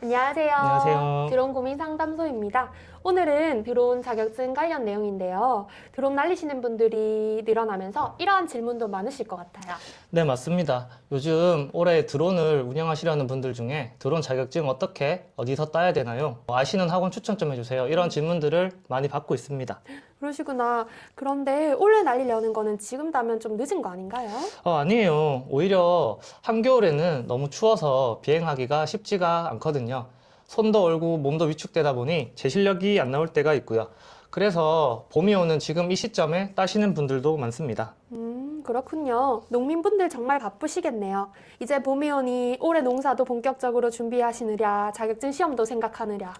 안녕하세요. 안녕하세요. 드론 고민 상담소입니다. 오늘은 드론 자격증 관련 내용인데요. 드론 날리시는 분들이 늘어나면서 이러한 질문도 많으실 것 같아요. 네, 맞습니다. 요즘 올해 드론을 운영하시려는 분들 중에 드론 자격증 어떻게, 어디서 따야 되나요? 아시는 학원 추천 좀 해주세요. 이런 질문들을 많이 받고 있습니다. 그러시구나. 그런데 올해 날리려는 거는 지금 따면 좀 늦은 거 아닌가요? 아니에요. 오히려 한겨울에는 너무 추워서 비행하기가 쉽지가 않거든요. 손도 얼고 몸도 위축되다 보니 제 실력이 안 나올 때가 있고요. 그래서 봄이 오는 지금 이 시점에 따시는 분들도 많습니다. 그렇군요. 농민분들 정말 바쁘시겠네요. 이제 봄이 오니 올해 농사도 본격적으로 준비하시느랴, 자격증 시험도 생각하느랴.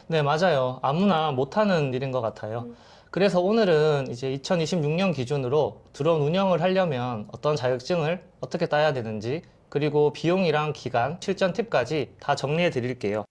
네, 맞아요. 아무나 못하는 일인 것 같아요. 그래서 오늘은 이제 2026년 기준으로 드론 운영을 하려면 어떤 자격증을 어떻게 따야 되는지, 그리고 비용이랑 기간, 실전 팁까지 다 정리해 드릴게요.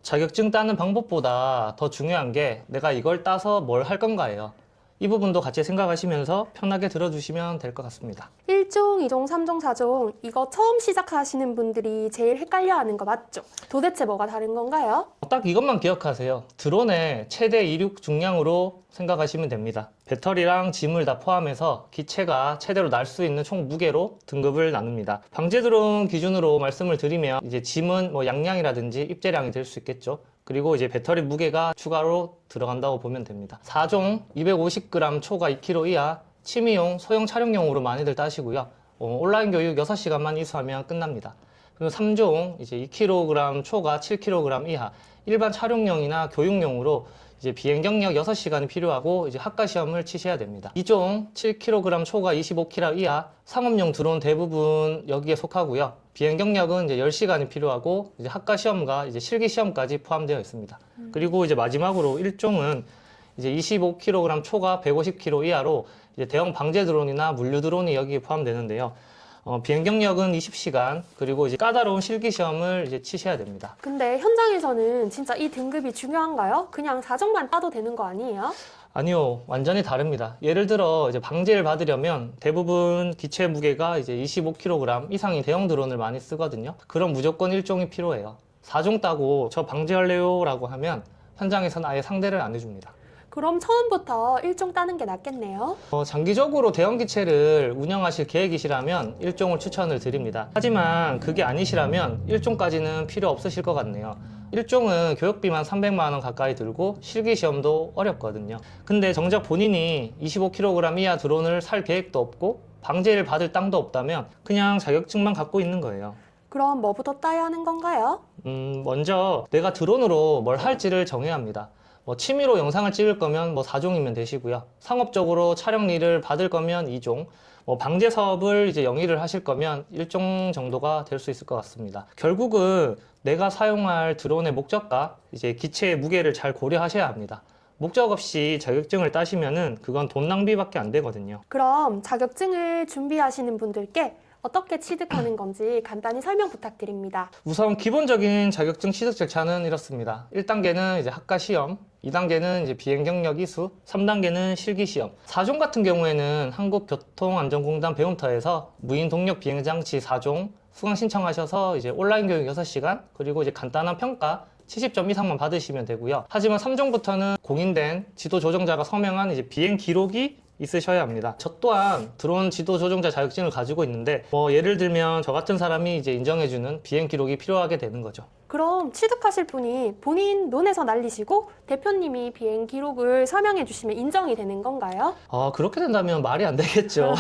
자격증 따는 방법보다 더 중요한 게 내가 이걸 따서 뭘 할 건가예요. 이 부분도 같이 생각하시면서 편하게 들어주시면 될 것 같습니다. 1종, 2종, 3종, 4종 이거 처음 시작하시는 분들이 제일 헷갈려하는 거 맞죠? 도대체 뭐가 다른 건가요? 딱 이것만 기억하세요. 드론의 최대 이륙 중량으로 생각하시면 됩니다. 배터리랑 짐을 다 포함해서 기체가 최대로 날 수 있는 총 무게로 등급을 나눕니다. 방제 드론 기준으로 말씀을 드리면 이제 짐은 뭐 양량이라든지 입재량이 될 수 있겠죠. 그리고 이제 배터리 무게가 추가로 들어간다고 보면 됩니다. 4종 250g 초과 2kg 이하 취미용 소형 촬영용으로 많이들 따시고요. 온라인 교육 6시간만 이수하면 끝납니다. 그리고 3종 이제 2kg 초과 7kg 이하 일반 촬영용이나 교육용으로 이제 비행 경력 6시간이 필요하고 이제 학과 시험을 치셔야 됩니다. 2종 7kg 초과 25kg 이하 상업용 드론 대부분 여기에 속하고요. 비행 경력은 이제 10시간이 필요하고 이제 학과 시험과 이제 실기 시험까지 포함되어 있습니다. 그리고 이제 마지막으로 1종은 이제 25kg 초과 150kg 이하로 이제 대형 방제 드론이나 물류 드론이 여기에 포함되는데요. 비행 경력은 20시간, 그리고 이제 까다로운 실기 시험을 이제 치셔야 됩니다. 근데 현장에서는 진짜 이 등급이 중요한가요? 그냥 4종만 따도 되는 거 아니에요? 아니요, 완전히 다릅니다. 예를 들어 이제 방제를 받으려면 대부분 기체 무게가 이제 25kg 이상의 대형 드론을 많이 쓰거든요. 그럼 무조건 1종이 필요해요. 4종 따고 저 방제할래요? 라고 하면 현장에서는 아예 상대를 안 해줍니다. 그럼 처음부터 1종 따는 게 낫겠네요. 장기적으로 대형 기체를 운영하실 계획이시라면 1종을 추천을 드립니다. 하지만 그게 아니시라면 1종까지는 필요 없으실 것 같네요. 1종은 교육비만 300만 원 가까이 들고 실기 시험도 어렵거든요. 근데 정작 본인이 25kg 이하 드론을 살 계획도 없고 방제를 받을 땅도 없다면 그냥 자격증만 갖고 있는 거예요. 그럼 뭐부터 따야 하는 건가요? 먼저 내가 드론으로 뭘 할지를 정해야 합니다. 취미로 영상을 찍을 거면 4종이면 되시고요. 상업적으로 촬영 일을 받을 거면 2종, 방제 사업을 이제 영위를 하실 거면 1종 정도가 될 수 있을 것 같습니다. 결국은 내가 사용할 드론의 목적과 이제 기체의 무게를 잘 고려하셔야 합니다. 목적 없이 자격증을 따시면은 그건 돈 낭비밖에 안 되거든요. 그럼 자격증을 준비하시는 분들께 어떻게 취득하는 건지 간단히 설명 부탁드립니다. 우선 기본적인 자격증 취득 절차는 이렇습니다. 1단계는 이제 학과 시험, 2단계는 이제 비행 경력 이수, 3단계는 실기 시험. 4종 같은 경우에는 한국교통안전공단 배움터에서 무인 동력 비행 장치 4종 수강 신청하셔서 이제 온라인 교육 6시간, 그리고 이제 간단한 평가 70점 이상만 받으시면 되고요. 하지만 3종부터는 공인된 지도 조정자가 서명한 이제 비행 기록이 있으셔야 합니다. 저 또한 드론 지도 조종자 자격증을 가지고 있는데 예를 들면 저 같은 사람이 이제 인정해주는 비행 기록이 필요하게 되는 거죠. 그럼 취득하실 분이 본인 논에서 날리시고 대표님이 비행 기록을 설명해 주시면 인정이 되는 건가요? 그렇게 된다면 말이 안 되겠죠.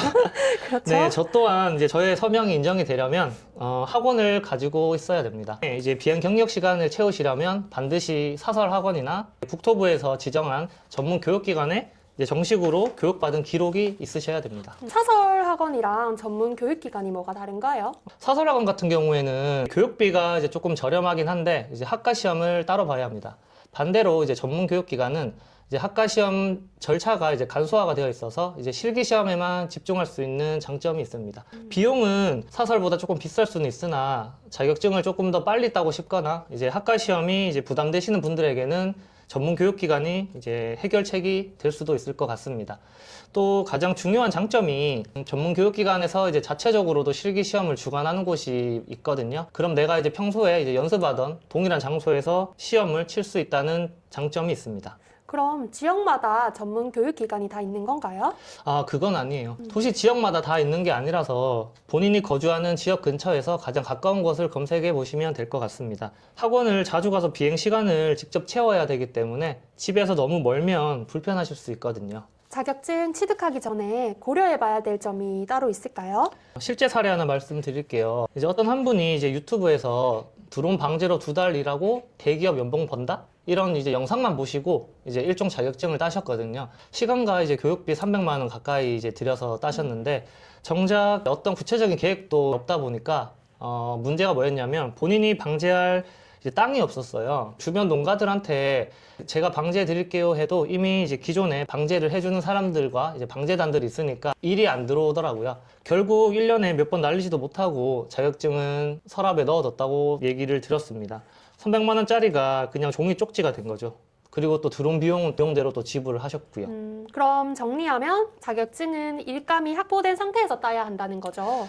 그렇죠. 네, 저 또한 이제 저의 서명이 인정이 되려면 학원을 가지고 있어야 됩니다. 네, 이제 비행 경력 시간을 채우시려면 반드시 사설 학원이나 국토부에서 지정한 전문 교육기관에 이제 정식으로 교육받은 기록이 있으셔야 됩니다. 사설 학원이랑 전문 교육기관이 뭐가 다른가요? 사설학원 같은 경우에는 교육비가 이제 조금 저렴하긴 한데 이제 학과 시험을 따로 봐야 합니다. 반대로 이제 전문 교육기관은 이제 학과 시험 절차가 이제 간소화가 되어 있어서 이제 실기 시험에만 집중할 수 있는 장점이 있습니다. 비용은 사설보다 조금 비쌀 수는 있으나 자격증을 조금 더 빨리 따고 싶거나 이제 학과 시험이 이제 부담되시는 분들에게는 전문 교육기관이 이제 해결책이 될 수도 있을 것 같습니다. 또 가장 중요한 장점이 전문 교육기관에서 이제 자체적으로도 실기 시험을 주관하는 곳이 있거든요. 그럼 내가 이제 평소에 이제 연습하던 동일한 장소에서 시험을 칠 수 있다는 장점이 있습니다. 그럼 지역마다 전문 교육기관이 다 있는 건가요? 아, 그건 아니에요. 도시 지역마다 다 있는 게 아니라서 본인이 거주하는 지역 근처에서 가장 가까운 곳을 검색해 보시면 될 것 같습니다. 학원을 자주 가서 비행 시간을 직접 채워야 되기 때문에 집에서 너무 멀면 불편하실 수 있거든요. 자격증 취득하기 전에 고려해봐야 될 점이 따로 있을까요? 실제 사례 하나 말씀드릴게요. 이제 어떤 한 분이 이제 유튜브에서 드론 방제로 2달 일하고 대기업 연봉 번다? 이런 이제 영상만 보시고 이제 일종 자격증을 따셨거든요. 시간과 이제 교육비 300만 원 가까이 이제 들여서 따셨는데 정작 어떤 구체적인 계획도 없다 보니까 문제가 뭐였냐면 본인이 방제할 이제 땅이 없었어요. 주변 농가들한테 제가 방제해 드릴게요 해도 이미 이제 기존에 방제를 해주는 사람들과 이제 방제단들이 있으니까 일이 안 들어오더라고요. 결국 1년에 몇 번 날리지도 못하고 자격증은 서랍에 넣어뒀다고 얘기를 들었습니다. 300만 원짜리가 그냥 종이 쪽지가 된 거죠. 그리고 또 드론 비용은 비용대로 또 지불을 하셨고요. 그럼 정리하면 자격증은 일감이 확보된 상태에서 따야 한다는 거죠.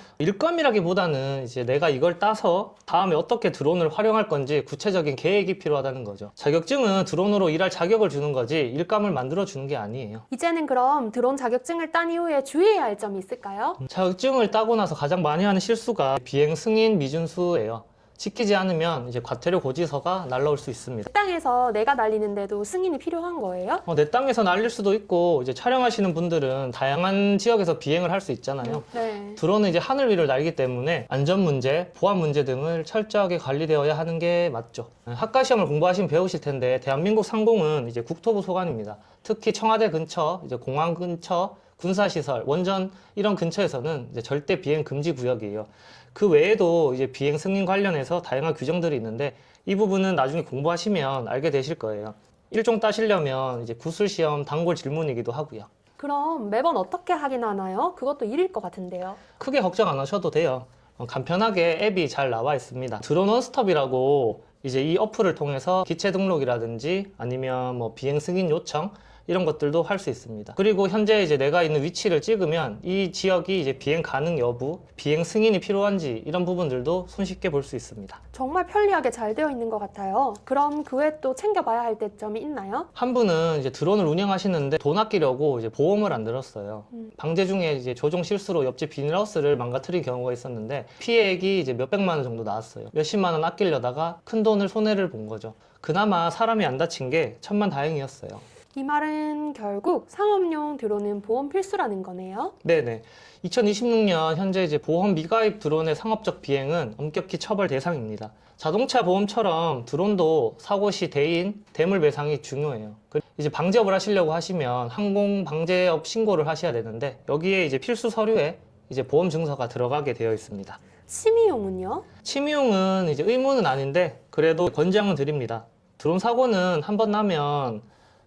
일감이라기보다는 이제 내가 이걸 따서 다음에 어떻게 드론을 활용할 건지 구체적인 계획이 필요하다는 거죠. 자격증은 드론으로 일할 자격을 주는 거지 일감을 만들어 주는 게 아니에요. 이제는 그럼 드론 자격증을 딴 이후에 주의해야 할 점이 있을까요? 자격증을 따고 나서 가장 많이 하는 실수가 비행 승인 미준수예요. 지키지 않으면 이제 과태료 고지서가 날라올 수 있습니다. 땅에서 내가 날리는데도 승인이 필요한 거예요? 내 땅에서 날릴 수도 있고 이제 촬영하시는 분들은 다양한 지역에서 비행을 할 수 있잖아요. 네. 드론은 이제 하늘 위를 날기 때문에 안전 문제, 보안 문제 등을 철저하게 관리되어야 하는 게 맞죠. 학과 시험을 공부하시면 배우실 텐데 대한민국 상공은 이제 국토부 소관입니다. 특히 청와대 근처, 이제 공항 근처, 군사시설, 원전 이런 근처에서는 이제 절대 비행 금지 구역이에요. 그 외에도 이제 비행 승인 관련해서 다양한 규정들이 있는데 이 부분은 나중에 공부하시면 알게 되실 거예요. 일종 따시려면 이제 구술시험 단골 질문이기도 하고요. 그럼 매번 어떻게 하긴 하나요? 그것도 일일 것 같은데요. 크게 걱정 안 하셔도 돼요. 간편하게 앱이 잘 나와 있습니다. 드론 원스톱이라고 이제 이 어플을 통해서 기체 등록이라든지 아니면 뭐 비행 승인 요청 이런 것들도 할 수 있습니다. 그리고 현재 이제 내가 있는 위치를 찍으면 이 지역이 이제 비행 가능 여부, 비행 승인이 필요한지 이런 부분들도 손쉽게 볼 수 있습니다. 정말 편리하게 잘 되어 있는 것 같아요. 그럼 그 외에 또 챙겨봐야 할 점이 있나요? 한 분은 이제 드론을 운영하시는데 돈 아끼려고 이제 보험을 안 들었어요. 방제 중에 이제 조종 실수로 옆집 비닐하우스를 망가뜨린 경우가 있었는데 피해액이 이제 몇백만 원 정도 나왔어요. 몇십만 원 아끼려다가 큰 돈을 손해를 본 거죠. 그나마 사람이 안 다친 게 천만다행이었어요. 이 말은 결국 상업용 드론은 보험 필수라는 거네요. 네네. 2026년 현재 이제 보험 미가입 드론의 상업적 비행은 엄격히 처벌 대상입니다. 자동차 보험처럼 드론도 사고 시 대인, 대물 배상이 중요해요. 이제 방제업을 하시려고 하시면 항공 방제업 신고를 하셔야 되는데 여기에 이제 필수 서류에 이제 보험 증서가 들어가게 되어 있습니다. 취미용은요? 취미용은 이제 의무는 아닌데 그래도 권장은 드립니다. 드론 사고는 한 번 나면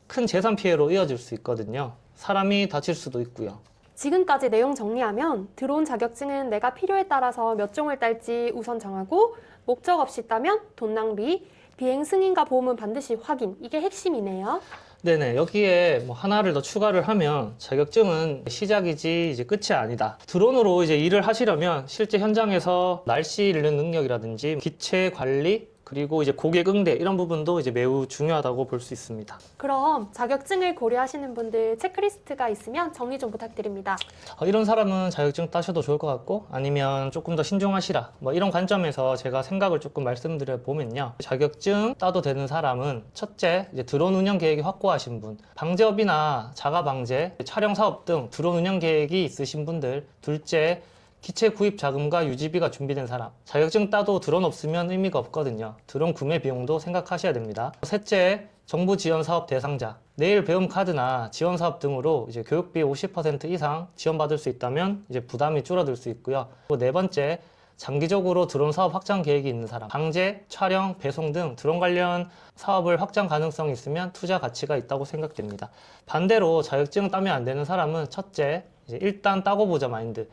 큰 재산 피해로 이어질 수 있거든요. 사람이 다칠 수도 있고요. 지금까지 내용 정리하면 드론 자격증은 내가 필요에 따라서 몇 종을 딸지 우선 정하고 목적 없이 따면 돈 낭비, 비행 승인과 보험은 반드시 확인. 이게 핵심이네요. 네네, 여기에 뭐 하나를 더 추가를 하면 자격증은 시작이지 이제 끝이 아니다. 드론으로 이제 일을 하시려면 실제 현장에서 날씨 읽는 능력이라든지 기체 관리 그리고 이제 고객 응대 이런 부분도 이제 매우 중요하다고 볼 수 있습니다. 그럼 자격증을 고려하시는 분들 체크리스트가 있으면 정리 좀 부탁드립니다. 이런 사람은 자격증 따셔도 좋을 것 같고 아니면 조금 더 신중하시라 뭐 이런 관점에서 제가 생각을 조금 말씀드려 보면요. 자격증 따도 되는 사람은 첫째 이제 드론 운영 계획이 확고하신 분, 방제업이나 자가 방제, 촬영 사업 등 드론 운영 계획이 있으신 분들, 둘째 기체 구입 자금과 유지비가 준비된 사람. 자격증 따도 드론 없으면 의미가 없거든요. 드론 구매 비용도 생각하셔야 됩니다. 셋째, 정부 지원 사업 대상자. 내일 배움 카드나 지원 사업 등으로 이제 교육비 50% 이상 지원받을 수 있다면 이제 부담이 줄어들 수 있고요. 또 네 번째, 장기적으로 드론 사업 확장 계획이 있는 사람. 방제, 촬영, 배송 등 드론 관련 사업을 확장 가능성이 있으면 투자 가치가 있다고 생각됩니다. 반대로 자격증 따면 안 되는 사람은 첫째, 이제 일단 따고 보자 마인드.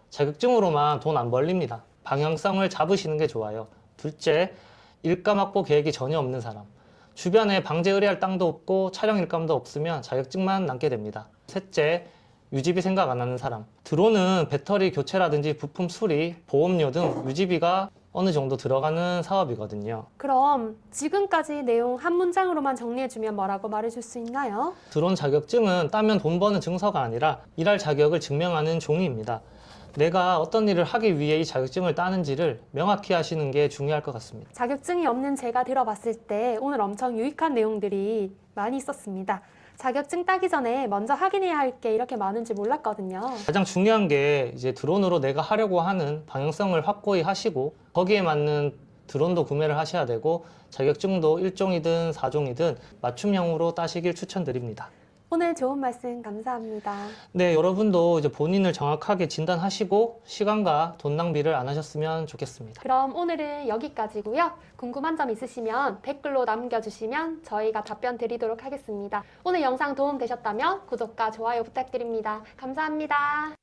자격증으로만 돈 안 벌립니다. 방향성을 잡으시는 게 좋아요. 둘째, 일감 확보 계획이 전혀 없는 사람. 주변에 방제 의뢰할 땅도 없고 촬영 일감도 없으면 자격증만 남게 됩니다. 셋째, 유지비 생각 안 하는 사람. 드론은 배터리 교체라든지 부품 수리, 보험료 등 유지비가 어느 정도 들어가는 사업이거든요. 그럼 지금까지 내용 한 문장으로만 정리해주면 뭐라고 말해줄 수 있나요? 드론 자격증은 따면 돈 버는 증서가 아니라 일할 자격을 증명하는 종이입니다. 내가 어떤 일을 하기 위해 이 자격증을 따는지를 명확히 하시는 게 중요할 것 같습니다. 자격증이 없는 제가 들어봤을 때 오늘 엄청 유익한 내용들이 많이 있었습니다. 자격증 따기 전에 먼저 확인해야 할 게 이렇게 많은지 몰랐거든요. 가장 중요한 게 이제 드론으로 내가 하려고 하는 방향성을 확고히 하시고 거기에 맞는 드론도 구매를 하셔야 되고 자격증도 1종이든 4종이든 맞춤형으로 따시길 추천드립니다. 오늘 좋은 말씀 감사합니다. 네, 여러분도 이제 본인을 정확하게 진단하시고 시간과 돈 낭비를 안 하셨으면 좋겠습니다. 그럼 오늘은 여기까지고요. 궁금한 점 있으시면 댓글로 남겨주시면 저희가 답변 드리도록 하겠습니다. 오늘 영상 도움 되셨다면 구독과 좋아요 부탁드립니다. 감사합니다.